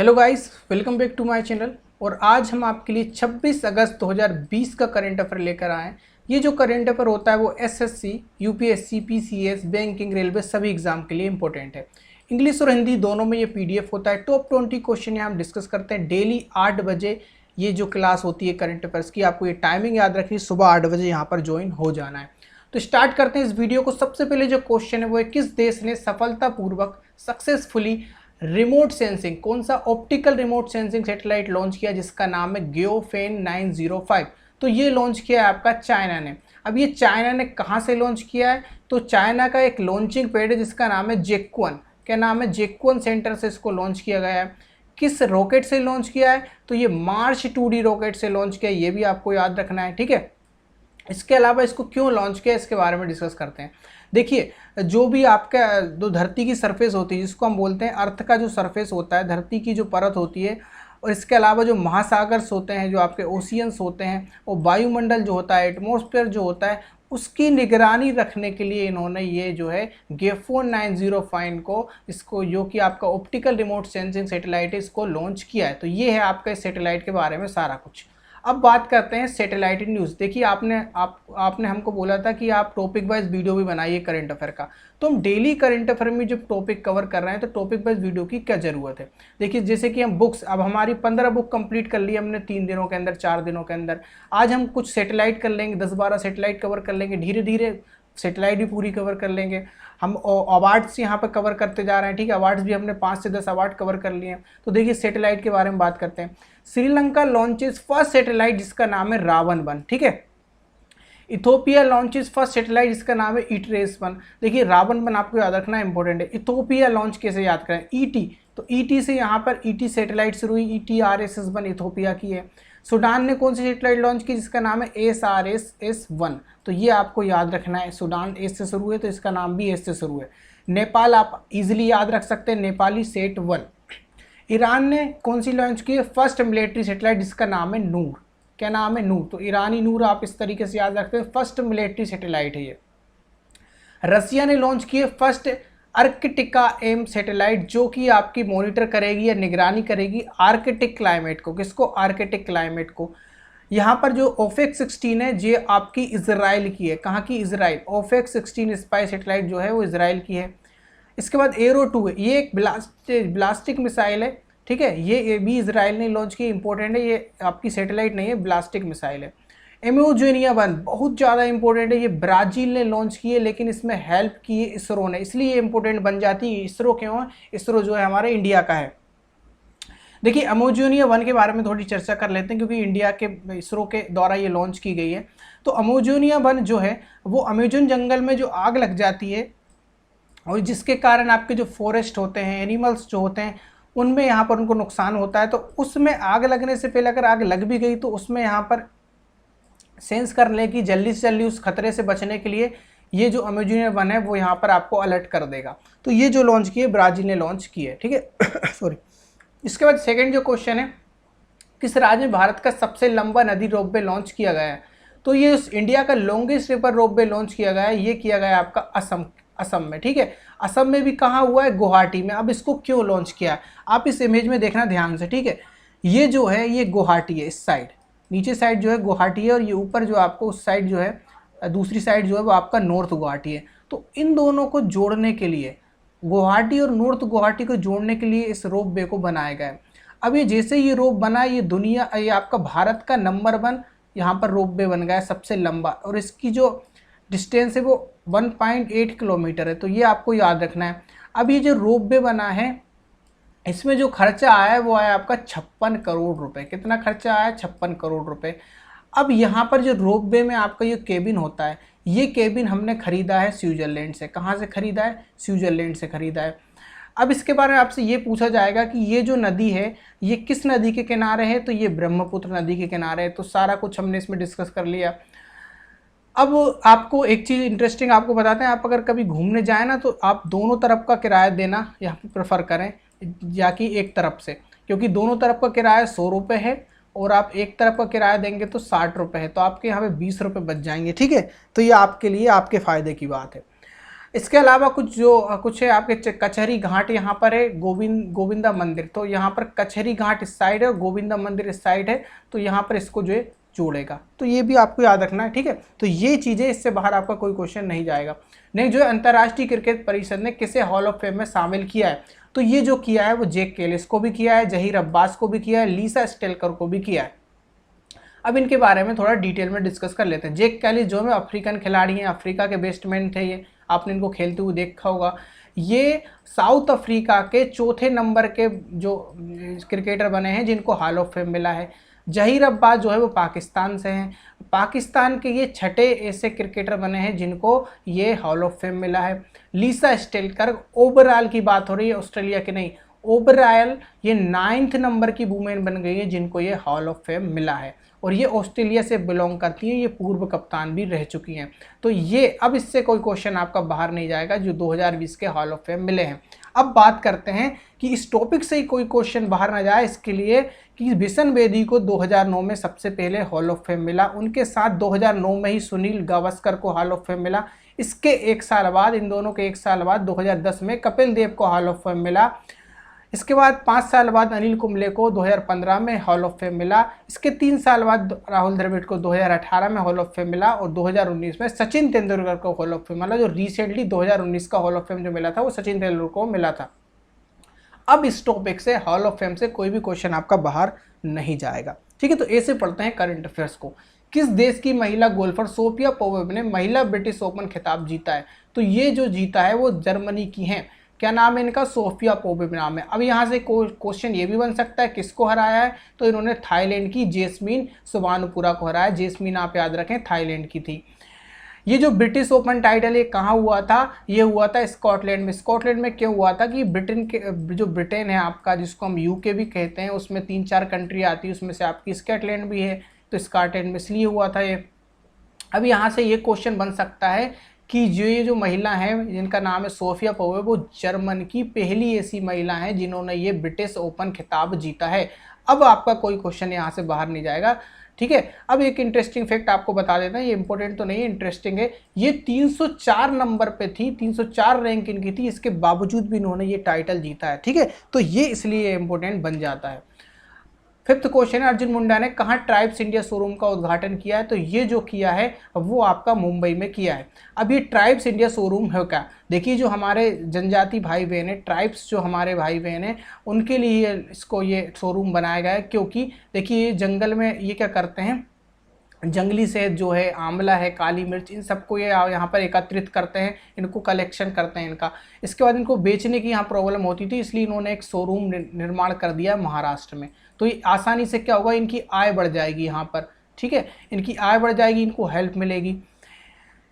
Hello guys, welcome back to my channel. और आज हम आपके लिए 26 अगस्त 2020 का करंट अफेयर लेकर आए हैं। ये जो करंट अफेयर होता है वो SSC, UPSC, PCS, banking, railway सभी एग्जाम के लिए इंपॉर्टेंट है। इंग्लिश और हिंदी दोनों में ये पीडीएफ होता है। टॉप 20 क्वेश्चन यहाँ हम डिस्कस करते हैं डेली 8 बजे। ये जो क्लास होती है करंट अफेयर्स की, आपको ये टाइमिंग याद रखनी, सुबह 8 बजे यहाँ पर ज्वाइन हो जाना है। तो स्टार्ट करते हैं इस वीडियो को। सबसे पहले जो क्वेश्चन है वो है, किस देश ने सफलतापूर्वक सक्सेसफुली रिमोट सेंसिंग, कौन सा optical remote sensing satellite launch किया जिसका नाम है ग्योफेन 905। तो ये लॉन्च किया है आपका चाइना ने। अब ये चाइना ने कहाँ से लॉन्च किया है? तो चाइना का एक लॉन्चिंग पैड है जिसका नाम है जेक्वन। क्या नाम है? जेक्वन सेंटर से इसको लॉन्च किया गया है। किस रॉकेट से लॉन्च किया है? तो ये मार्च 2D रॉकेट से लॉन्च किया है, ये भी आपको याद रखना है, ठीक है। इसके अलावा इसको क्यों लॉन्च किया इसके बारे में डिस्कस करते हैं। देखिए, जो भी आपका जो धरती की सरफेस होती है, जिसको हम बोलते हैं अर्थ का जो सरफेस होता है, धरती की जो परत होती है, और इसके अलावा जो महासागर्स होते हैं, जो आपके ओशियंस होते हैं, और वायुमंडल जो होता है, एटमॉस्फेयर जो होता है, उसकी निगरानी रखने के लिए इन्होंने ये जो है गेफोन 905 को, इसको जो कि आपका ऑप्टिकल रिमोट सेंसिंग सैटेलाइट है, इसको लॉन्च किया है। तो ये है आपका इस सैटेलाइट के बारे में सारा कुछ। अब बात करते हैं सैटेलाइट न्यूज़। देखिए, आपने हमको बोला था कि आप टॉपिक वाइज वीडियो भी बनाइए करंट अफेयर का। तो हम डेली करंट अफेयर में जब टॉपिक कवर कर रहे हैं तो टॉपिक वाइज वीडियो की क्या ज़रूरत है। देखिए, जैसे कि हम बुक्स, अब हमारी 15 बुक कंप्लीट कर ली हमने 3 दिनों के अंदर, 4 दिनों के अंदर। आज हम कुछ सैटेलाइट कर लेंगे, 10-12 सैटेलाइट कवर कर लेंगे, धीरे धीरे सैटेलाइट भी पूरी कवर कर लेंगे। हम अवार्ड्स यहाँ पर कवर करते जा रहे हैं, ठीक है। अवार्ड्स भी हमने 5 से 10 अवार्ड कवर कर लिए हैं। तो देखिए, सैटेलाइट के बारे में बात करते हैं। श्रीलंका लॉन्चेस फर्स्ट सैटेलाइट जिसका नाम है रावण-1, ठीक है। इथोपिया लॉन्चेस फर्स्ट सैटेलाइट जिसका नाम है इटरेस-1। देखिए, रावण-1 आपको याद रखना इंपॉर्टेंट है। इथोपिया लॉन्च कैसे याद करें? ईटी, तो ईटी से यहाँ पर ईटी सैटेलाइट शुरू हुई। ETRSS-1 इथोपिया की है। सूडान ने कौन सी सैटेलाइट लॉन्च की जिसका नाम है SRSS-1। तो ये आपको याद रखना है। सूडान एस से शुरू है तो इसका नाम भी एस से शुरू है। नेपाल आप इजीली याद रख सकते हैं, नेपाली सेट-1। ईरान ने कौन सी लॉन्च की है? फर्स्ट मिलिट्री सैटेलाइट जिसका नाम है नूर। क्या नाम है? नूर। तो ईरानी नूर आप इस तरीके से याद रखते हैं, फर्स्ट मिलिट्री सैटेलाइट है ये। रसिया ने लॉन्च की है फर्स्ट आर्कटिका एम सैटेलाइट, जो कि आपकी मॉनिटर करेगी या निगरानी करेगी आर्कटिक क्लाइमेट को। किसको? आर्कटिक क्लाइमेट को। यहाँ पर जो OFAC-16 है ये आपकी इजराइल की है। कहाँ की? इजराइल। OFAC-16 स्पाई सैटेलाइट जो है वो इजराइल की है। इसके बाद एरो-2 है, ये एक ब्लास्टिक मिसाइल है, ठीक है। ये भी इजराइल ने लॉन्च की, इंपॉर्टेंट है। ये आपकी सैटेलाइट नहीं है, ब्लास्टिक मिसाइल है। एमोजेनिया-1 बहुत ज़्यादा इंपॉर्टेंट है। ये ब्राज़ील ने लॉन्च की है, लेकिन इसमें हेल्प की है इसरो ने, इसलिए ये इंपॉर्टेंट बन जाती है। इसरो क्यों है? इसरो जो है हमारे इंडिया का है। देखिए, अमेजोनिया-1 के बारे में थोड़ी चर्चा कर लेते हैं, क्योंकि इंडिया के इसरो के द्वारा ये लॉन्च की गई है। तो अमेजोनिया-1 जो है वो अमेजन जंगल में जो आग लग जाती है, और जिसके कारण आपके जो फॉरेस्ट होते हैं, एनिमल्स जो होते हैं, उनमें यहाँ पर उनको नुकसान होता है। तो उसमें आग लगने से पहले अगर आग लग भी गई तो उसमें यहाँ पर सेंस कर ले कि जल्दी से जल्दी उस खतरे से बचने के लिए ये जो अमेजोनिया-1 है वो यहाँ पर आपको अलर्ट कर देगा। तो ये जो लॉन्च की है ब्राज़ील ने लॉन्च की है, ठीक है। सॉरी। इसके बाद सेकेंड जो क्वेश्चन है, किस राज्य में भारत का सबसे लंबा नदी रोपवे लॉन्च किया गया है? तो ये इंडिया का लॉन्गेस्ट रिवर रोपवे लॉन्च किया गया है। ये किया गया है आपका असम में, ठीक है। असम में भी कहाँ हुआ है? गुवाहाटी में। अब इसको क्यों लॉन्च किया है आप इस इमेज में देखना ध्यान से, ठीक है। ये जो है ये गुवाहाटी है, इस साइड नीचे साइड जो है गुवाहाटी है, और ये ऊपर जो आपको उस साइड जो है दूसरी साइड जो है वो आपका नॉर्थ गुवाहाटी है। तो इन दोनों को जोड़ने के लिए, गुवाहाटी और नॉर्थ गुवाहाटी को जोड़ने के लिए इस रोप वे को बनाया गया है। अब ये जैसे ये रोप बना, ये आपका भारत का नंबर 1 यहाँ पर रोप वे बन गया है, सबसे लंबा। और इसकी जो डिस्टेंस है वो 1.8 किलोमीटर है। तो ये आपको याद रखना है। अब ये जो रोप वे बना है, इसमें जो खर्चा आया है वो आया आपका 56 करोड़ रुपए। कितना खर्चा आया? 56 करोड़ रुपए। अब यहाँ पर जो रोप वे में आपका ये केबिन होता है, ये केबिन हमने खरीदा है स्विट्जरलैंड से। कहाँ से खरीदा है? स्विट्जरलैंड से खरीदा है। अब इसके बारे में आपसे ये पूछा जाएगा कि ये जो नदी है ये किस नदी के किनारे है? तो ये ब्रह्मपुत्र नदी के किनारे है। तो सारा कुछ हमने इसमें डिस्कस कर लिया। अब आपको एक चीज़ इंटरेस्टिंग आपको बताते हैं, आप अगर कभी घूमने जाएँ ना तो आप दोनों तरफ का किराया देना यहाँ पे प्रेफर करें, या कि एक तरफ से, क्योंकि दोनों तरफ का किराया 100 रुपये है और आप एक तरफ का किराया देंगे तो 60 रुपये है। तो आपके यहाँ पे 20 रुपये बच जाएंगे, ठीक है। तो ये आपके लिए आपके फ़ायदे की बात है। इसके अलावा कुछ है आपके कचहरी घाट यहाँ पर है, गोविंदा मंदिर, तो यहाँ पर कचहरी घाट इस साइड है और गोविंदा मंदिर इस साइड है, तो यहाँ पर इसको जो है जोड़ेगा। तो ये भी आपको याद रखना है, ठीक है। तो ये चीज़ें, इससे बाहर आपका कोई क्वेश्चन नहीं जाएगा। नेक्स्ट जो है, अंतर्राष्ट्रीय क्रिकेट परिषद ने किसे हॉल ऑफ फेम में शामिल किया है? तो ये जो किया है वो जैक कैलिस को भी किया है, जहीर अब्बास को भी किया है, लीसा स्टेलकर को भी किया है। अब इनके बारे में थोड़ा डिटेल में डिस्कस कर लेते हैं। जैक कैलिस जो है अफ्रीकन खिलाड़ी हैं, अफ्रीका के बेस्टमैन थे ये, आपने इनको खेलते हुए देखा होगा। ये साउथ अफ्रीका के चौथे नंबर के जो क्रिकेटर बने हैं जिनको हॉल ऑफ फेम मिला है। जहीर अब्बास जो है वो पाकिस्तान से हैं, पाकिस्तान के ये छठे ऐसे क्रिकेटर बने हैं जिनको ये हॉल ऑफ फेम मिला है। लीसा स्टेलकर, ओबराल की बात हो रही है, ऑस्ट्रेलिया के नहीं, ओबरायल ये 9th नंबर की वुमेन बन गई है जिनको ये हॉल ऑफ फेम मिला है, और ये ऑस्ट्रेलिया से बिलोंग करती हैं, ये पूर्व कप्तान भी रह चुकी हैं। तो ये अब इससे कोई क्वेश्चन आपका बाहर नहीं जाएगा जो 2020 के हॉल ऑफ फेम मिले हैं। अब बात करते हैं कि इस टॉपिक से ही कोई क्वेश्चन बाहर ना जाए, इसके लिए कि बिशन बेदी को 2009 में सबसे पहले हॉल ऑफ फेम मिला, उनके साथ 2009 में ही सुनील गावस्कर को हॉल ऑफ फेम मिला। इसके एक साल बाद, इन दोनों के एक साल बाद 2010 में कपिल देव को हॉल ऑफ फेम मिला। इसके बाद 5 साल बाद अनिल कुंबले को 2015 में हॉल ऑफ फेम मिला। इसके 3 साल बाद राहुल द्रविड़ को 2018 में हॉल ऑफ फेम मिला, और 2019 में सचिन तेंदुलकर को हॉल ऑफ फेम मिला। जो रिसेंटली 2019 का हॉल ऑफ फेम जो मिला था वो सचिन तेंदुलकर को मिला था। अब इस टॉपिक से, हॉल ऑफ फेम से कोई भी क्वेश्चन आपका बाहर नहीं जाएगा, ठीक है। तो ऐसे पढ़ते हैं करंट अफेयर्स को। किस देश की महिला गोल्फर सोफिया पोवेव ने महिला ब्रिटिश ओपन खिताब जीता है? तो ये जो जीता है वो जर्मनी की हैं। क्या नाम है इनका? सोफिया पोवेव नाम है। अब यहाँ से क्वेश्चन ये भी बन सकता है किसको हराया है, तो इन्होंने थाईलैंड की जेस्मीन सुवानपुरा को हराया। जेस्मीन आप याद रखें थाईलैंड की थी। ये जो ब्रिटिश ओपन टाइटल ये कहाँ हुआ था? ये हुआ था स्कॉटलैंड में। स्कॉटलैंड में क्यों हुआ था कि ब्रिटेन है आपका, जिसको हम यूके भी कहते हैं, उसमें 3-4 कंट्री आती है, उसमें से आपकी स्कॉटलैंड भी है, तो स्कॉटलैंड में इसलिए हुआ था ये। अब यहाँ से ये क्वेश्चन बन सकता है कि ये जो महिला है जिनका नाम है सोफिया पोवेव, वो जर्मन की पहली ऐसी महिला है जिन्होंने ये ब्रिटिश ओपन खिताब जीता है। अब आपका कोई क्वेश्चन यहाँ से बाहर नहीं जाएगा, ठीक है। अब एक इंटरेस्टिंग फैक्ट आपको बता देते हैं, ये इंपॉर्टेंट तो नहीं है, इंटरेस्टिंग है। ये 304 नंबर पे थी, 304 रैंक इनकी थी, इसके बावजूद भी इन्होंने ये टाइटल जीता है, ठीक है। तो ये इसलिए इंपॉर्टेंट बन जाता है। 5th क्वेश्चन है, अर्जुन मुंडा ने कहाँ ट्राइब्स इंडिया शोरूम का उद्घाटन किया है? तो ये जो किया है वो आपका मुंबई में किया है। अब ये ट्राइब्स इंडिया शोरूम है क्या? देखिए, जो हमारे जनजाति भाई बहन है, ट्राइब्स जो हमारे भाई बहन है, उनके लिए इसको ये शोरूम बनाया गया है, क्योंकि देखिए जंगल में ये क्या करते हैं, जंगली शहद जो है, आंवला है, काली मिर्च, इन सबको ये यहाँ पर एकत्रित करते हैं, इनको कलेक्शन करते हैं इनका। इसके बाद इनको बेचने की यहाँ प्रॉब्लम होती थी, इसलिए इन्होंने एक शोरूम निर्माण कर दिया महाराष्ट्र में। तो ये आसानी से क्या होगा, इनकी आय बढ़ जाएगी यहाँ पर, ठीक है, इनकी आय बढ़ जाएगी, इनको हेल्प मिलेगी।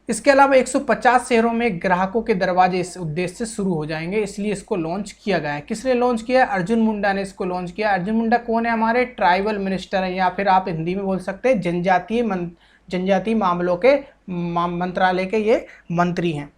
इसके अलावा 150 शहरों में ग्राहकों के दरवाजे इस उद्देश्य से शुरू हो जाएंगे, इसलिए इसको लॉन्च किया गया है। किसने लॉन्च किया है? अर्जुन मुंडा ने इसको लॉन्च किया। अर्जुन मुंडा कौन है? हमारे ट्राइबल मिनिस्टर हैं, या फिर आप हिंदी में बोल सकते हैं जनजातीय मामलों के मंत्रालय के ये मंत्री हैं,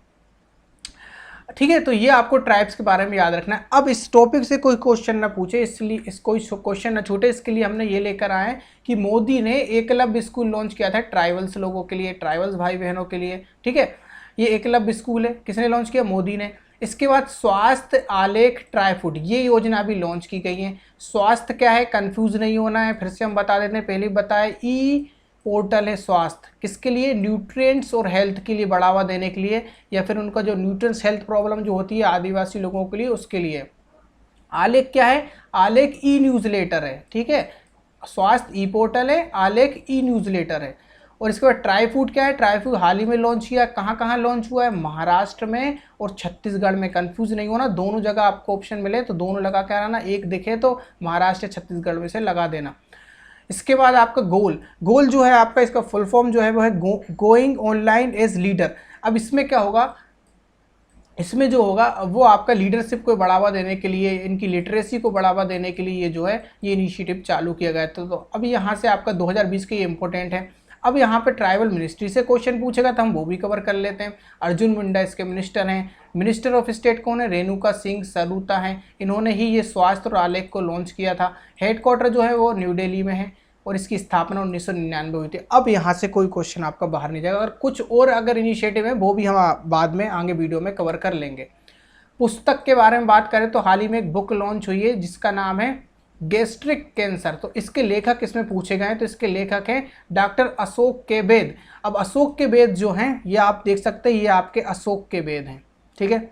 ठीक है। तो ये आपको ट्राइब्स के बारे में याद रखना है। अब इस टॉपिक से कोई क्वेश्चन ना पूछे, इसलिए कोई क्वेश्चन ना छूटे, इसके लिए हमने ये लेकर आए हैं कि मोदी ने एकलव्य स्कूल लॉन्च किया था ट्राइबल्स लोगों के लिए, ट्राइबल्स भाई बहनों के लिए, ठीक है। ये एकलव्य स्कूल है, किसने लॉन्च किया? मोदी ने। इसके बाद स्वास्थ्य आलेख ट्राईफूड, ये योजना भी लॉन्च की गई है। स्वास्थ्य क्या है, कंफ्यूज नहीं होना है, फिर से हम बता देते हैं, पहले बताया ई पोर्टल है स्वास्थ्य, किसके लिए? न्यूट्रिएंट्स और हेल्थ के लिए बढ़ावा देने के लिए, या फिर उनका जो न्यूट्रिएंट्स हेल्थ प्रॉब्लम जो होती है आदिवासी लोगों के लिए, उसके लिए। आलेख क्या है? आलेख ई न्यूज़लेटर है, ठीक है। स्वास्थ्य ई पोर्टल है, आलेख ई न्यूज़लेटर है। और इसके बाद ट्राईफूड क्या है? ट्राईफूड हाल ही में लॉन्च किया। कहाँ कहाँ लॉन्च हुआ है? महाराष्ट्र में और छत्तीसगढ़ में। कंफ्यूज नहीं होना, दोनों जगह आपको ऑप्शन मिले तो दोनों लगा के आना, एक दिखे तो महाराष्ट्र छत्तीसगढ़ में से लगा देना। इसके बाद आपका गोल जो है आपका, इसका फुल फॉर्म जो है वो है गोइंग ऑनलाइन एज लीडर। अब इसमें क्या होगा, इसमें जो होगा वो आपका लीडरशिप को बढ़ावा देने के लिए, इनकी लिटरेसी को बढ़ावा देने के लिए ये जो है ये इनिशिएटिव चालू किया गया। तो अब यहाँ से आपका 2020 के ये इंपॉर्टेंट है। अब यहाँ पे ट्राइबल मिनिस्ट्री से क्वेश्चन पूछेगा तो हम वो भी कवर कर लेते हैं। अर्जुन मुंडा इसके मिनिस्टर हैं। मिनिस्टर ऑफ स्टेट कौन है? रेणुका सिंह सरूता हैं। इन्होंने ही ये स्वास्थ्य और आलेख को लॉन्च किया था। हेडक्वार्टर जो है वो न्यू दिल्ली में है। और इसकी स्थापना 1999 हुई थी। अब यहाँ से कोई क्वेश्चन आपका बाहर नहीं जाएगा, और कुछ और अगर इनिशिएटिव है वो भी हम बाद में आगे वीडियो में कवर कर लेंगे। पुस्तक के बारे में बात करें तो हाल ही में एक बुक लॉन्च हुई है जिसका नाम है गैस्ट्रिक कैंसर। तो इसके लेखक इसमें पूछे गए हैं, तो इसके लेखक हैं डॉक्टर अशोक केबेद। अब अशोक केबेद जो हैं ये आप देख सकते हैं, ये आपके अशोक केबेद हैं, ठीक है।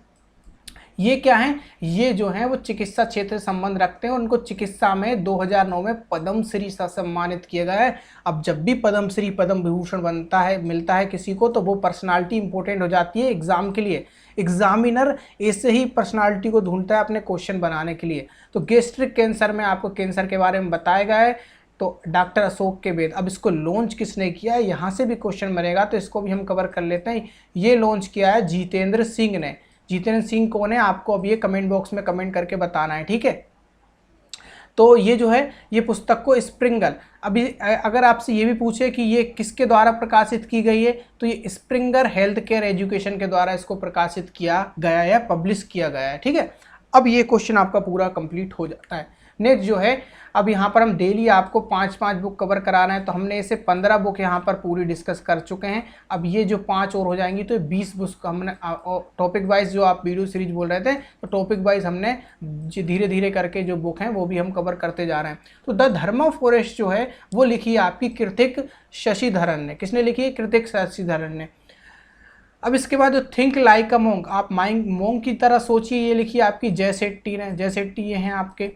ये क्या हैं, ये जो हैं वो चिकित्सा क्षेत्र से संबंध रखते हैं। उनको चिकित्सा में 2009 में पद्मश्री से सम्मानित किया गया है। अब जब भी पद्मश्री पद्म विभूषण बनता है, मिलता है किसी को, तो वो पर्सनालिटी इंपॉर्टेंट हो जाती है एग्जाम के लिए। एग्जामिनर ऐसे ही पर्सनालिटी को ढूंढता है अपने क्वेश्चन बनाने के लिए। तो गैस्ट्रिक कैंसर में आपको कैंसर के बारे में बताया गया है, तो डॉक्टर अशोक केबेद। अब इसको लॉन्च किसने किया है, यहाँ से भी क्वेश्चन बनेगा, तो इसको भी हम कवर कर लेते हैं। ये लॉन्च किया है जितेंद्र सिंह ने। जितेंद्र सिंह कौन है, आपको अब ये कमेंट बॉक्स में कमेंट करके बताना है, ठीक है। तो ये जो है ये पुस्तक को स्प्रिंगल, अभी अगर आपसे ये भी पूछे कि ये किसके द्वारा प्रकाशित की गई है, तो ये स्प्रिंगर हेल्थ केयर एजुकेशन के द्वारा इसको प्रकाशित किया गया है, पब्लिश किया गया है, ठीक है। अब ये क्वेश्चन आपका पूरा कंप्लीट हो जाता है। नेक्स्ट जो है, अब यहाँ पर हम डेली आपको 5-5 बुक कवर कराना है, तो हमने इसे 15 बुक यहाँ पर पूरी डिस्कस कर चुके हैं। अब ये जो 5 और हो जाएंगी तो 20 बुक हमने टॉपिक वाइज, जो आप वीडियो सीरीज बोल रहे थे, तो टॉपिक वाइज हमने धीरे धीरे करके जो बुक हैं वो भी हम कवर करते जा रहे हैं। तो द धर्म ऑफ फॉरेस्ट जो है वो लिखी है आपकी कृतिक शशिधरन ने। किसने लिखी है, कृतिक शशिधरन ने। अब इसके बाद जो थिंक लाइक अ मोंक, आप माइंड मोंक की तरह सोचिए, ये लिखी है आपकी जय शेट्टी ने। जय शेट्टी ये हैं आपके।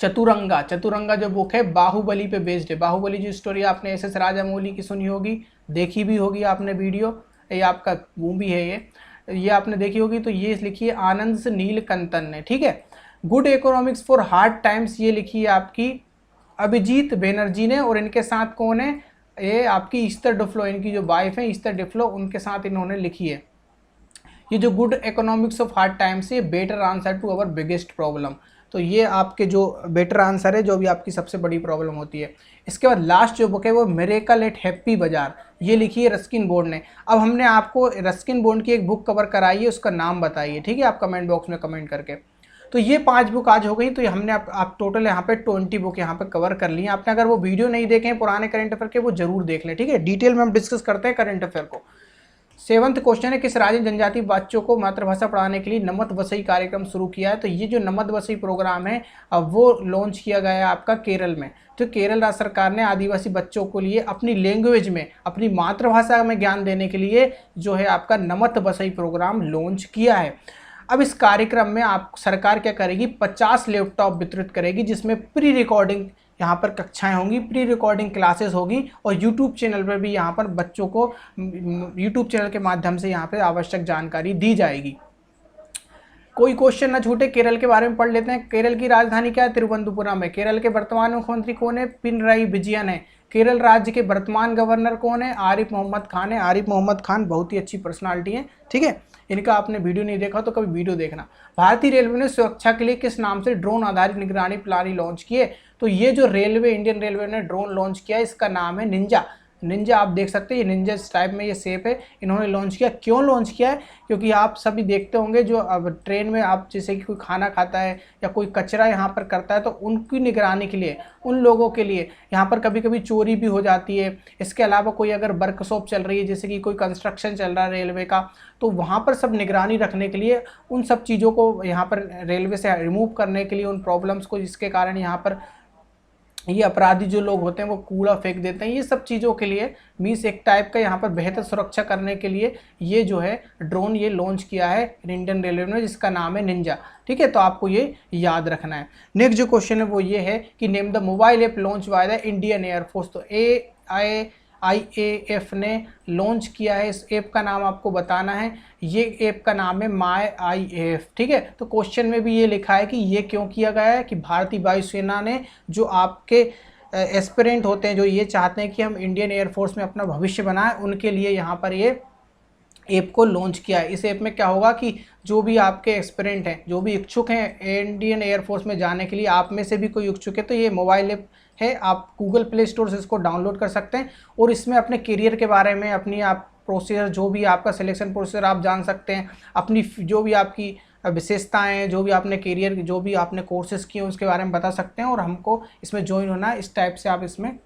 चतुरंगा, चतुरंगा जो बुक है बाहुबली पे बेस्ड है। बाहुबली जो स्टोरी आपने एस एस राजामौली की सुनी होगी, देखी भी होगी आपने वीडियो, ये आपका मूवी है, ये आपने देखी होगी। तो ये लिखी है आनंद नीलकंठन ने, ठीक है। Good economics for hard times ये लिखी है आपकी अभिजीत बनर्जी ने, और इनके साथ कौन है, ये आपकी ईस्टर डिफ्लो, इनकी जो वाइफ है ईस्टर डिफ्लो, उनके साथ इन्होंने लिखी है। ये जो good economics of hard times है, better answer to our biggest problem. तो ये आपके जो बेटर आंसर है, जो भी आपकी सबसे बड़ी प्रॉब्लम होती है। इसके बाद लास्ट जो बुक है वो मिरेकल एट हैप्पी बाजार, ये लिखी है रस्किन बॉन्ड ने। अब हमने आपको रस्किन बॉन्ड की एक बुक कवर कराई है, उसका नाम बताइए, ठीक है, आप कमेंट बॉक्स में कमेंट करके। तो ये 5 बुक आज हो गई, तो हमने आप टोटल यहाँ पे 20 बुक यहाँ पे कवर कर ली हैं आपने। अगर वो वीडियो नहीं देखे हैं पुराने करंट अफेयर के, वो जरूर देख लें, ठीक है। डिटेल में हम डिस्कस करते हैं करंट अफेयर को। 7th क्वेश्चन है, किस राज्य जनजाति बच्चों को मातृभाषा पढ़ाने के लिए नमत वसई कार्यक्रम शुरू किया है। तो ये जो नमत वसई प्रोग्राम है अब वो लॉन्च किया गया है आपका केरल में। तो केरल राज्य सरकार ने आदिवासी बच्चों को लिए अपनी लैंग्वेज में, अपनी मातृभाषा में ज्ञान देने के लिए जो है आपका नमत वसई प्रोग्राम लॉन्च किया है। अब इस कार्यक्रम में आप सरकार क्या करेगी, 50 लैपटॉप वितरित करेगी, जिसमें प्री रिकॉर्डिंग यहाँ पर कक्षाएं होंगी, प्री रिकॉर्डिंग क्लासेस होगी, और यूट्यूब चैनल पर भी यहाँ पर बच्चों को यूट्यूब चैनल के माध्यम से यहाँ पर आवश्यक जानकारी दी जाएगी। कोई क्वेश्चन ना छूटे, केरल के बारे में पढ़ लेते हैं। केरल की राजधानी क्या है, तिरुवनंतपुरम है। केरल के वर्तमान मुख्यमंत्री कौन है, पिनराई विजयन है। केरल राज्य के वर्तमान गवर्नर कौन है, आरिफ मोहम्मद खान है। आरिफ मोहम्मद खान बहुत ही अच्छी पर्सनालिटी है, ठीक है। इनका आपने वीडियो नहीं देखा तो कभी वीडियो देखना। भारतीय रेलवे ने सुरक्षा के लिए किस नाम से ड्रोन आधारित निगरानी प्रणाली लॉन्च की है। तो ये जो रेलवे, इंडियन रेलवे ने ड्रोन लॉन्च किया, इसका नाम है निंजा। निंजा आप देख सकते हैं, ये निंजा इस टाइप में ये शेप है, इन्होंने लॉन्च किया। क्यों लॉन्च किया है, क्योंकि आप सभी देखते होंगे जो अब ट्रेन में आप जैसे कि कोई खाना खाता है या कोई कचरा यहाँ पर करता है, तो उनकी निगरानी के लिए, उन लोगों के लिए यहाँ पर कभी कभी चोरी भी हो जाती है। इसके अलावा कोई अगर वर्कशॉप चल रही है, जैसे कि कोई कंस्ट्रक्शन चल रहा है रेलवे का, तो वहाँ पर सब निगरानी रखने के लिए, उन सब चीज़ों को यहाँ पर रेलवे से रिमूव करने के लिए, उन प्रॉब्लम्स को जिसके कारण यहाँ पर ये अपराधी जो लोग होते हैं वो कूड़ा फेंक देते हैं, ये सब चीज़ों के लिए मीन्स एक टाइप का यहाँ पर बेहतर सुरक्षा करने के लिए ये जो है ड्रोन ये लॉन्च किया है इंडियन रेलवे ने, जिसका नाम है निंजा, ठीक है। तो आपको ये याद रखना है। नेक्स्ट जो क्वेश्चन है वो ये है कि name the mobile app launch by the Indian air force. तो IAF ने लॉन्च किया है, इस ऐप का नाम आपको बताना है। ये ऐप का नाम है माई IAF, ठीक है। तो क्वेश्चन में भी ये लिखा है कि ये क्यों किया गया है, कि भारतीय वायुसेना ने जो आपके एस्पिरेंट होते हैं, जो ये चाहते हैं कि हम इंडियन एयरफोर्स में अपना भविष्य बनाएं, उनके लिए यहाँ पर ये ऐप को लॉन्च किया है। इस ऐप में क्या होगा कि जो भी आपके एस्पिरेंट हैं, जो भी इच्छुक हैं इंडियन एयरफोर्स में जाने के लिए, आप में से भी कोई इच्छुक है, तो ये मोबाइल ऐप है, आप गूगल प्ले स्टोर से इसको डाउनलोड कर सकते हैं और इसमें अपने करियर के बारे में, अपनी आप प्रोसीजर, जो भी आपका सिलेक्शन प्रोसीजर आप जान सकते हैं, अपनी जो भी आपकी विशेषताएं हैं, जो भी आपने करियर, जो भी आपने कोर्सेज किए उसके बारे में बता सकते हैं और हमको इसमें ज्वाइन होना है, इस टाइप से आप इसमें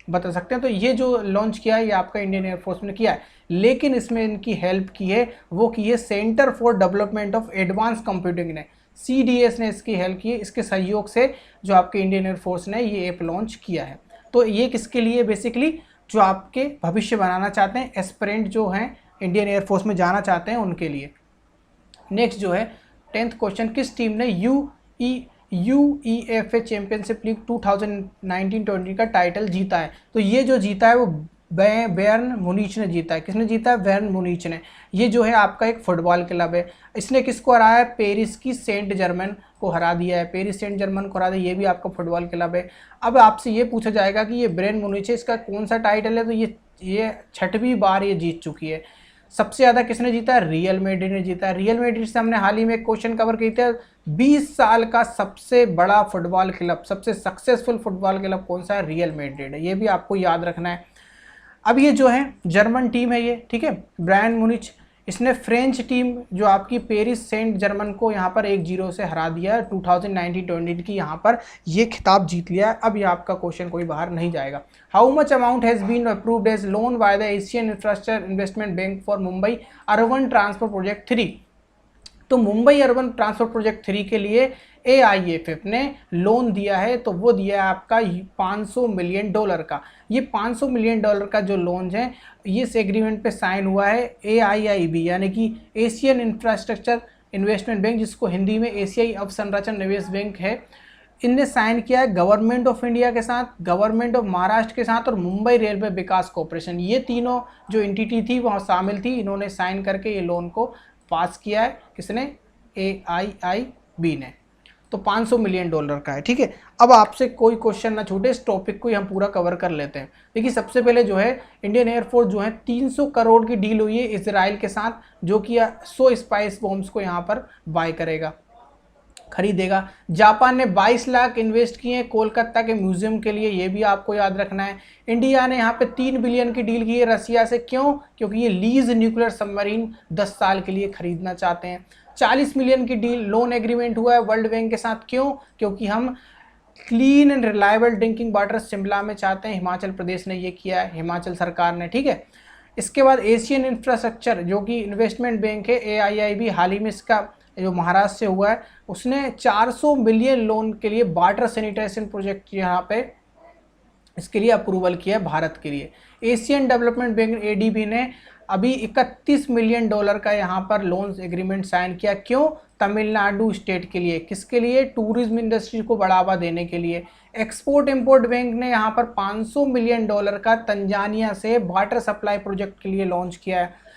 बता सकते हैं। तो ये जो लॉन्च किया है ये आपका इंडियन एयरफोर्स ने किया है, लेकिन इसमें इनकी हेल्प की है वो की है centre for development of advance computing ने, CDS ने इसकी हेल्प की है। इसके सहयोग से जो आपके इंडियन एयरफोर्स ने ये ऐप लॉन्च किया है। तो ये किसके लिए, बेसिकली जो आपके भविष्य बनाना चाहते हैं, एस्पिरेंट जो हैं इंडियन एयरफोर्स में जाना चाहते हैं उनके लिए। नेक्स्ट जो है 10th क्वेश्चन, किस टीम ने UEFA चैंपियनशिप लीग 2019-20 का टाइटल जीता है? तो ये जो जीता है वो बायर्न मुनीच ने जीता है। किसने जीता है? बायर्न मुनीच ने। ये जो है आपका एक फुटबॉल क्लब है। इसने किसको हराया है? पेरिस की सेंट जर्मन को हरा दिया है। पेरिस सेंट जर्मन को हरा दिया, ये भी आपका फुटबॉल क्लब है। अब आपसे ये पूछा जाएगा कि ये बायर्न मुनीच है, इसका कौन सा टाइटल है? तो ये 6वीं बार ये जीत चुकी है। सबसे ज़्यादा किसने जीता है? रियल मैड्रिड ने जीता है। रियल मैड्रिड से हमने हाल ही में एक क्वेश्चन कवर किया था, 20 साल का सबसे बड़ा फुटबॉल क्लब, सबसे सक्सेसफुल फुटबॉल क्लब कौन सा है? रियल मैड्रिड है। ये भी आपको याद रखना है। अब ये जो है जर्मन टीम है ये, ठीक है, बायर्न मुनीच, इसने फ्रेंच टीम जो आपकी पेरिस सेंट जर्मन को यहाँ पर 1-0 से हरा दिया। 2019-20 की यहाँ पर ये खिताब जीत लिया है। अब ये आपका क्वेश्चन कोई बाहर नहीं जाएगा। How much amount has been approved as loan by the Asian infrastructure investment bank for Mumbai urban transport project 3? तो मुंबई अर्बन ट्रांसपोर्ट प्रोजेक्ट 3 के लिए AIFF ने लोन दिया है, तो वो दिया है आपका $500 मिलियन का। ये $500 मिलियन का जो लोन है ये इस एग्रीमेंट पे साइन हुआ है AIIB यानी कि एशियन इंफ्रास्ट्रक्चर इन्वेस्टमेंट बैंक, जिसको हिंदी में एशियाई अवसंरचना निवेश बैंक है। इनने साइन किया है गवर्नमेंट ऑफ इंडिया के साथ, गवर्नमेंट ऑफ महाराष्ट्र के साथ और मुंबई रेलवे विकास कॉर्पोरेशन, ये तीनों जो एंटिटी थी वहाँ शामिल थी। इन्होंने साइन करके ये लोन को पास किया है। किसने? AIIB ने। तो $500 मिलियन का है, ठीक है। अब आपसे कोई क्वेश्चन ना छूटे, इस टॉपिक को ही हम पूरा कवर कर लेते हैं। देखिए सबसे पहले जो है इंडियन एयरफोर्स जो है 300 करोड़ की डील हुई है इजराइल के साथ, जो कि 100 स्पाइस बॉम्ब्स को यहाँ पर बाय करेगा, खरीदेगा। जापान ने 22 लाख इन्वेस्ट किए हैं कोलकाता के म्यूजियम के लिए, ये भी आपको याद रखना है। इंडिया ने यहाँ पे 3 बिलियन की डील की है रसिया से, क्यों? क्योंकि ये लीज न्यूक्लियर सबमरीन 10 साल के लिए खरीदना चाहते हैं। 40 मिलियन की डील लोन एग्रीमेंट हुआ है वर्ल्ड बैंक के साथ, क्यों? क्योंकि हम clean and reliable drinking water Shimla में चाहते हैं। हिमाचल प्रदेश ने ये किया है, हिमाचल सरकार ने, ठीक है। इसके बाद एशियन इंफ्रास्ट्रक्चर जो कि इन्वेस्टमेंट बैंक है AIIB, हाल ही में इसका जो महाराष्ट्र से हुआ है, उसने 400 मिलियन लोन के लिए वाटर सैनिटेशन प्रोजेक्ट यहाँ पे इसके लिए अप्रूवल किया है भारत के लिए। एशियन डेवलपमेंट बैंक ADB ने अभी $31 मिलियन का यहाँ पर लोन एग्रीमेंट साइन किया, क्यों? तमिलनाडु स्टेट के लिए। किसके लिए? टूरिज्म इंडस्ट्री को बढ़ावा देने के लिए। एक्सपोर्ट इंपोर्ट बैंक ने यहाँ पर $500 मिलियन का तंजानिया से वाटर सप्लाई प्रोजेक्ट के लिए लॉन्च किया है।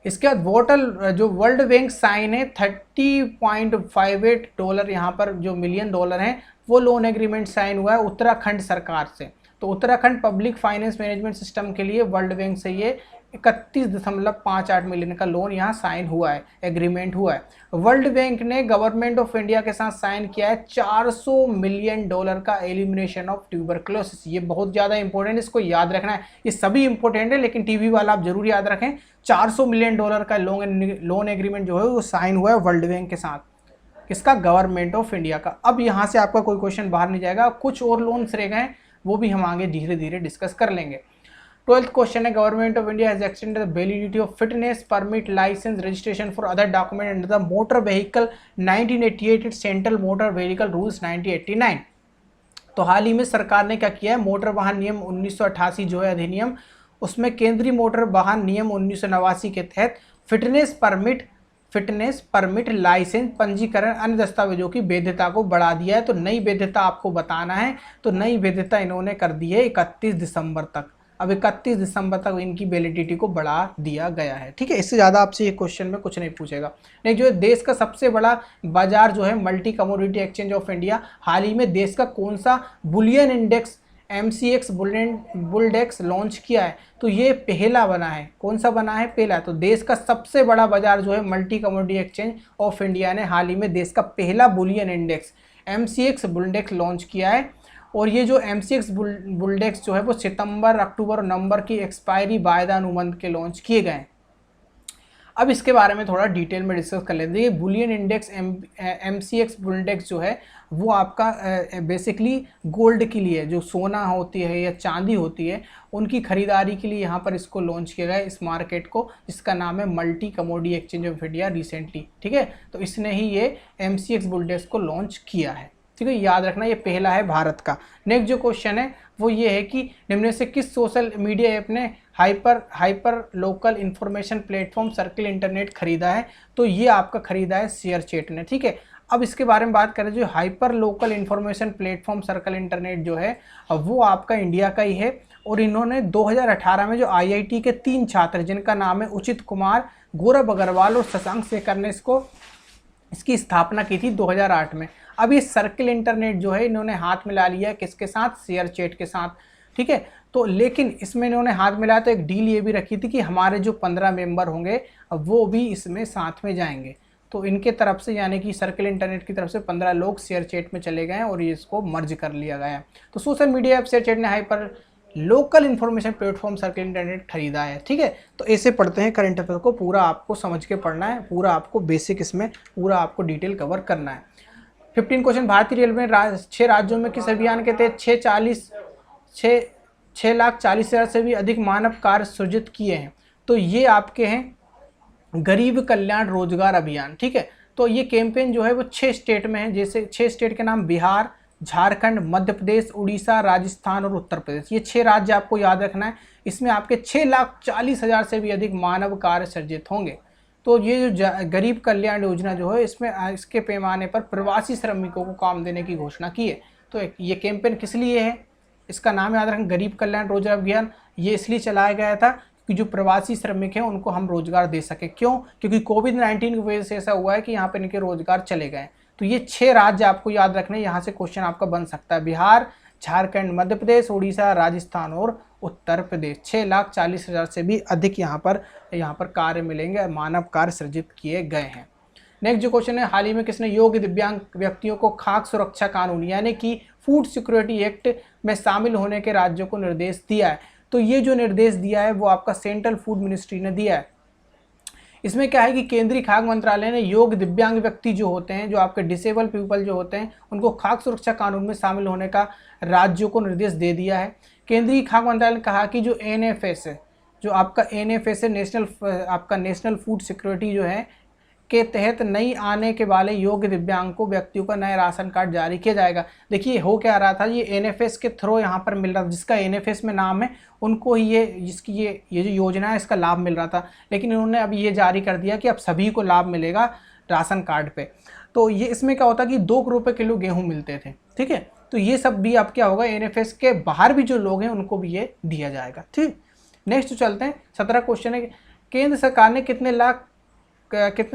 इसके बाद वाटर जो वर्ल्ड बैंक साइन है $30.58 यहाँ पर जो मिलियन हैं, वो लोन एग्रीमेंट साइन हुआ है उत्तराखंड सरकार से। तो Uttarakhand public finance management system के लिए वर्ल्ड बैंक से ये 31.58 मिलियन का लोन यहाँ साइन हुआ है, एग्रीमेंट हुआ है। वर्ल्ड बैंक ने गवर्नमेंट ऑफ इंडिया के साथ साइन किया है $400 मिलियन का एलिमिनेशन ऑफ ट्यूबरक्लोसिस। ये बहुत ज़्यादा इंपॉर्टेंट है, इसको याद रखना है। ये सभी इंपॉर्टेंट है, लेकिन टीवी वाला आप जरूर याद रखें। $400 मिलियन का लोन एग्रीमेंट जो है वो साइन हुआ है वर्ल्ड बैंक के साथ। किसका? गवर्नमेंट ऑफ इंडिया का। अब यहाँ से आपका कोई क्वेश्चन बाहर नहीं जाएगा। कुछ और लोन्स रह गए, वो भी हम आगे धीरे धीरे डिस्कस कर लेंगे। 12th क्वेश्चन है, government of India has extended the validity of fitness permit license registration for other document under the motor vehicle 1988 central motor vehicle rules 1989। तो हाल ही में सरकार ने क्या किया है, मोटर वाहन नियम 1988 जो है अधिनियम, उसमें केंद्रीय मोटर वाहन नियम 1989 के तहत फिटनेस परमिट लाइसेंस पंजीकरण अन्य दस्तावेजों की वैधता को बढ़ा दिया है। तो नई वैधता आपको बताना है, तो नई वैधता इन्होंने कर दी है 31 दिसंबर तक। अब 31 दिसंबर तक इनकी वैलिडिटी को बढ़ा दिया गया है, ठीक है। इससे ज़्यादा आपसे ये क्वेश्चन में कुछ नहीं पूछेगा। नहीं, जो है देश का सबसे बड़ा बाजार जो है multi commodity exchange of India, हाल ही में देश का कौन सा bullion index MCX Bulldex launch किया है? तो ये पहला बना है। कौन सा बना है? पहला। तो देश का सबसे बड़ा बाजार जो है multi commodity exchange of India ने हाल ही में देश का पहला Boolean index MCX Bulldex launch किया है। और ये जो MCX बुलडेक्स जो है वो सितंबर, अक्टूबर और नवंबर की एक्सपायरी वायदा अनुबंध के लॉन्च किए गए हैं। अब इसके बारे में थोड़ा डिटेल में डिस्कस कर लेते हैं। ये Boolean index MCX bull index जो है वो आपका बेसिकली गोल्ड के लिए, जो सोना होती है या चांदी होती है, उनकी खरीदारी के लिए यहाँ पर इसको लॉन्च किया गया इस मार्केट को, जिसका नाम है multi commodity exchange of India recently. ठीक है, तो इसने ही ये MCX बुल इंडेक्स को लॉन्च किया है। ठीक है, याद रखना ये पहला है भारत का। नेक्स्ट जो क्वेश्चन है वो ये है कि निम्न से किस सोशल मीडिया ऐप ने hyper local information platform circle internet खरीदा है? तो ये आपका खरीदा है शेयरचैट ने। ठीक है, अब इसके बारे में बात करें, जो hyper local information platform circle internet जो है वो आपका इंडिया का ही है, और इन्होंने 2018 में जो IIT के 3 छात्र जिनका नाम है उचित कुमार, गौरव अग्रवाल और शशांक शेखर ने इसकी स्थापना की थी 2008 में। अब ये सर्किल इंटरनेट जो है इन्होंने हाथ मिला लिया है किसके साथ? शेयरचैट के साथ। ठीक है, तो लेकिन इसमें इन्होंने हाथ मिलाया तो एक डील ये भी रखी थी कि हमारे जो 15 मेंबर होंगे वो भी इसमें साथ में जाएंगे। तो इनके तरफ से, यानी कि सर्किल इंटरनेट की तरफ से 15 लोग शेयरचैट में चले गए हैं और ये इसको मर्ज कर लिया गया है। तो सोशल मीडिया ऐप शेयरचैट ने hyper local information platform circle internet खरीदा है। ठीक है, तो ऐसे पढ़ते हैं करंट अफेयर को, पूरा आपको समझ के पढ़ना है, पूरा आपको बेसिक इसमें पूरा आपको डिटेल कवर करना है। 15 क्वेश्चन, भारतीय रेलवे ने 6 राज्यों में किस अभियान के तहत 6,40,000 से भी अधिक मानव कार्य सृजित किए हैं? तो ये आपके हैं गरीब कल्याण रोजगार अभियान। ठीक है, तो ये कैंपेन जो है वो 6 स्टेट में है, जैसे 6 स्टेट के नाम बिहार, झारखंड, मध्य प्रदेश, उड़ीसा, राजस्थान और उत्तर प्रदेश। ये 6 राज्य आपको याद रखना है। इसमें आपके 6,40,000 से भी अधिक मानव कार्य सृजित होंगे। तो ये जो गरीब कल्याण योजना जो है इसमें इसके पैमाने पर प्रवासी श्रमिकों को काम देने की घोषणा की है। तो ये कैंपेन किस लिए है? इसका नाम याद रखें, गरीब कल्याण रोजगार अभियान। ये इसलिए चलाया गया था कि जो प्रवासी श्रमिक हैं उनको हम रोजगार दे सकें। क्यों? क्योंकि कोविड-19 की वजह से ऐसा हुआ है कि यहाँ पर इनके रोजगार चले गए। तो ये 6 राज्य आपको याद रखने, यहाँ से क्वेश्चन आपका बन सकता है। बिहार, झारखंड, मध्य प्रदेश, उड़ीसा, राजस्थान और उत्तर प्रदेश। 6,40,000 से भी अधिक यहाँ पर कार्य मिलेंगे, मानव कार्य सृजित किए गए हैं। नेक्स्ट जो क्वेश्चन है, हाल ही में किसने योग्य दिव्यांग व्यक्तियों को खाद्य सुरक्षा कानून यानी कि फूड सिक्योरिटी एक्ट में शामिल होने के राज्यों को निर्देश दिया है? तो ये जो निर्देश दिया है वो आपका सेंट्रल फूड मिनिस्ट्री ने दिया है। इसमें क्या है कि केंद्रीय खाद्य मंत्रालय ने योग्य दिव्यांग व्यक्ति जो होते हैं, जो आपके डिसेबल पीपल जो होते हैं, उनको खाद्य सुरक्षा कानून में शामिल होने का राज्यों को निर्देश दे दिया है। केंद्रीय खाद्य मंत्रालय ने कहा कि जो NFS है, जो आपका NFS है, नेशनल फूड सिक्योरिटी जो है के तहत नई आने के वाले योग्य दिव्यांग को व्यक्तियों का नया राशन कार्ड जारी किया जाएगा। देखिए हो क्या रहा था, ये NFS के थ्रू यहाँ पर मिल रहा था, जिसका NFS में नाम है उनको ही ये जो योजना है इसका लाभ मिल रहा था। लेकिन इन्होंने अब ये जारी कर दिया कि अब सभी को लाभ मिलेगा राशन कार्ड पे। तो ये इसमें क्या होता है कि 2 रुपये किलो गेहूँ मिलते थे। ठीक है, तो ये सब भी अब क्या होगा, NFS के बाहर भी जो लोग हैं उनको भी ये दिया जाएगा। ठीक, नेक्स्ट चलते हैं। 17 क्वेश्चन है, केंद्र सरकार ने कितने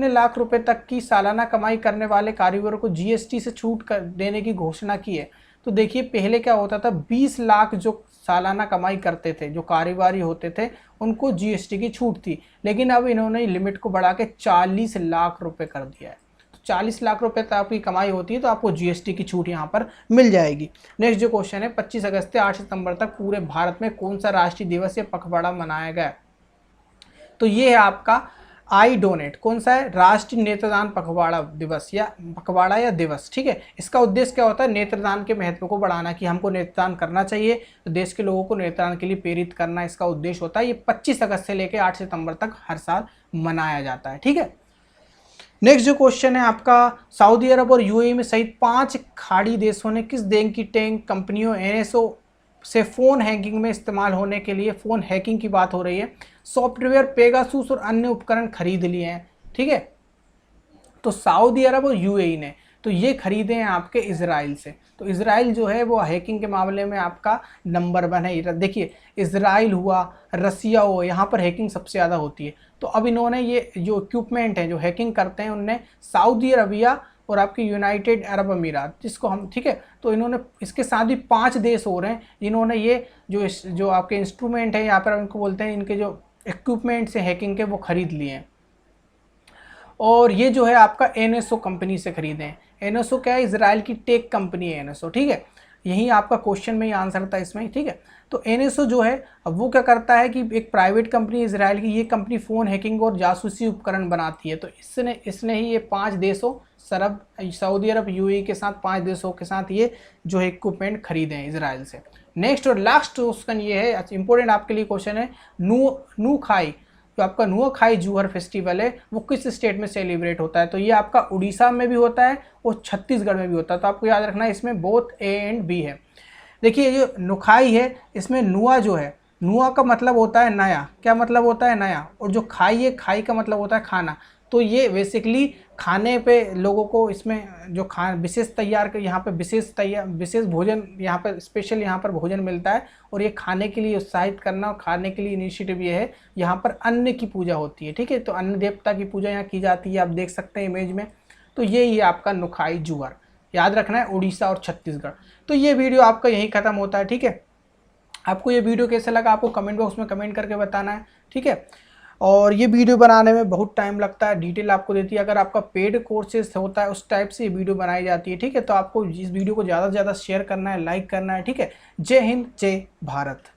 लाख रुपए तक की सालाना कमाई करने वाले कारीगरों को GST से छूट देने की घोषणा की है? तो देखिए पहले क्या होता था, 20 लाख जो सालाना कमाई करते थे, जो कारोबारी होते थे, उनको GST की छूट थी। लेकिन अब इन्होंने लिमिट को बढ़ा के 40 लाख रुपए कर दिया है। तो 40 लाख रुपए तक आपकी कमाई होती है तो आपको GST की छूट यहाँ पर मिल जाएगी। नेक्स्ट जो क्वेश्चन है, 25 अगस्त से 8 सितंबर तक पूरे भारत में कौन सा राष्ट्रीय दिवस या पखवाड़ा मनाया गया? तो ये है आपका आई डोनेट। कौन सा है? राष्ट्रीय नेत्रदान पखवाड़ा दिवस या दिवस। ठीक है, इसका उद्देश्य क्या होता है? नेत्रदान के महत्व को बढ़ाना, कि हमको नेत्रदान करना चाहिए, तो देश के लोगों को नेत्रदान के लिए प्रेरित करना इसका उद्देश्य होता है। ये 25 अगस्त से लेकर 8 सितंबर तक हर साल मनाया जाता है। ठीक है, नेक्स्ट जो क्वेश्चन है आपका, सऊदी अरब और UAE में सहित 5 खाड़ी देशों ने किस देश की टैंक कंपनियों NSO से फ़ोन हैकिंग में इस्तेमाल होने के लिए, फ़ोन हैकिंग की बात हो रही है, सॉफ्टवेयर पेगासूस और अन्य उपकरण खरीद लिए हैं? ठीक है, तो सऊदी अरब और UAE ने तो ये खरीदे हैं आपके इजराइल से। तो इजराइल जो है वो हैकिंग के मामले में आपका नंबर 1 है। देखिए इजराइल हुआ, रसिया हुआ, यहाँ पर हैकिंग सबसे ज़्यादा होती है। तो अब इन्होंने ये जो इक्विपमेंट हैं जो हैकिंग करते हैं, उनने सऊदी अरबिया और आपके यूनाइटेड अरब अमीरात, जिसको हम, ठीक है, तो इन्होंने इसके साथ भी 5 देश हो रहे हैं जिन्होंने ये जो आपके इंस्ट्रूमेंट है, यहाँ पर उनको बोलते हैं, इनके जो इक्विपमेंट्स हैं हैकिंग के, वो खरीद लिए हैं। और ये जो है आपका NSO कंपनी से खरीदे हैं। NSO क्या है? इजराइल की टेक कंपनी है NSO। ठीक है, यही आपका क्वेश्चन में ही आंसर था इसमें, ठीक है। तो एनएसओ जो है अब वो क्या करता है कि एक प्राइवेट कंपनी इजराइल की, ये कंपनी फ़ोन हैकिंग और जासूसी उपकरण बनाती है। तो इसने ही ये 5 देशों सऊदी अरब, यूएई के साथ 5 देशों के साथ ये जो है इक्विपमेंट खरीदे हैं इजराइल से। नेक्स्ट और लास्ट क्वेश्चन ये है, इंपॉर्टेंट आपके लिए क्वेश्चन है, नुआखाई, जो आपका नुआखाई जूहर फेस्टिवल है वो किस स्टेट में सेलिब्रेट होता है? तो ये आपका उड़ीसा में भी होता है और छत्तीसगढ़ में भी होता है। तो आपको याद रखना है इसमें बोथ ए एंड बी है। देखिए ये नुखाई है, इसमें नुआ जो है, नुआ का मतलब होता है नया, क्या मतलब होता है नया, और जो खाई है, खाई का मतलब होता है खाना। तो ये बेसिकली खाने पे लोगों को इसमें जो विशेष तैयार कर, यहाँ पे विशेष भोजन, यहाँ पर स्पेशल यहाँ पर भोजन मिलता है और ये खाने के लिए उत्साहित करना और खाने के लिए इनिशिएटिव ये है। यहाँ पर अन्न की पूजा होती है, ठीक है। तो अन्न देवता की पूजा यहाँ की जाती है, आप देख सकते हैं इमेज में। तो ये ही आपका नुखाई जूहर, याद रखना है उड़ीसा और छत्तीसगढ़। तो ये वीडियो आपका यहीं ख़त्म होता है, ठीक है। आपको ये वीडियो कैसा लगा आपको कमेंट बॉक्स में कमेंट करके बताना है, ठीक है। और ये वीडियो बनाने में बहुत टाइम लगता है, डिटेल आपको देती है। अगर आपका पेड कोर्सेज होता है उस टाइप से ये वीडियो बनाई जाती है, ठीक है। तो आपको इस वीडियो को ज़्यादा से ज़्यादा शेयर करना है, लाइक करना है, ठीक है। जय हिंद, जय भारत।